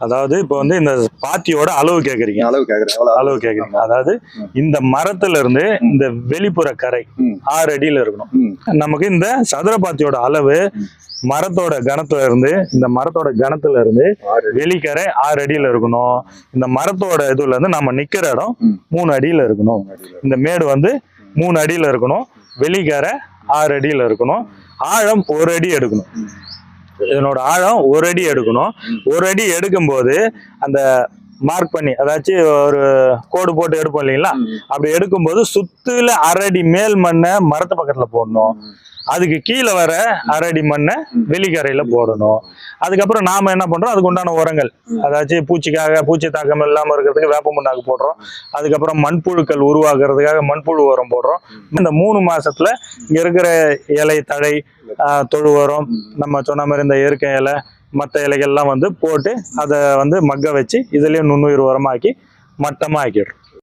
அதாவது இப்போ வந்து இந்த பாத்தியோட அளவு கேக்குறீங்க. அளவு கேக்குறீங்க. அதாவது இந்த மரத்துல இருந்து இந்த வெளிப்புற கரை 6 அடியில இருக்கணும். நமக்கு இந்த சதுர பாத்தியோட அளவு மரத்தோட கணத்துல இருந்து வெளிக்கரை 6 அடியில இருக்கணும். இந்த மரத்தோட இதுல இருந்து நம்ம நிக்கிற இடம் 3 அடியில இருக்கணும். இந்த மேடு வந்து 3 அடியில இருக்கணும். வெளிக்கரை 6 அடியில இருக்கணும். ஆழம் 1 அடி எடுக்கணும். இதனோட ஆழம் 1 அடி எடுக்கணும். 1 அடி எடுக்கும் போது அந்த மார்க் பண்ணி அதாச்சும் ஒரு கோடு போட்டு எடுப்போம் இல்லைங்களா, அப்படி எடுக்கும்போது சுத்துல 1/2 அடி மேல் மண்ணை மரத்து பக்கத்துல போடணும். அதுக்கு கீழே வர 1/2 அடி மண்ணை வெளிக்கரையில போடணும். அதுக்கப்புறம் நாம என்ன பண்றோம், அதுக்கு உண்டான உரங்கள், அதாச்சும் பூச்சி தாக்கம் இல்லாம இருக்கிறதுக்கு வேப்ப முன்னாக்கு போடுறோம். அதுக்கப்புறம் மண்புழுக்கள் உருவாக்குறதுக்காக மண்புழு உரம் போடுறோம். இந்த 3 மாசத்துல இங்க இருக்கிற இலை தழை தொழு உரம், நம்ம சொன்ன மாதிரி இந்த இயற்கை இலை மற்ற இலைகள்லாம் வந்து போட்டு அதை வந்து மக்க வச்சு இதுலயும் நுண்ணுயிர் உரமாக்கி மட்டமா ஆக்கிடுறோம்.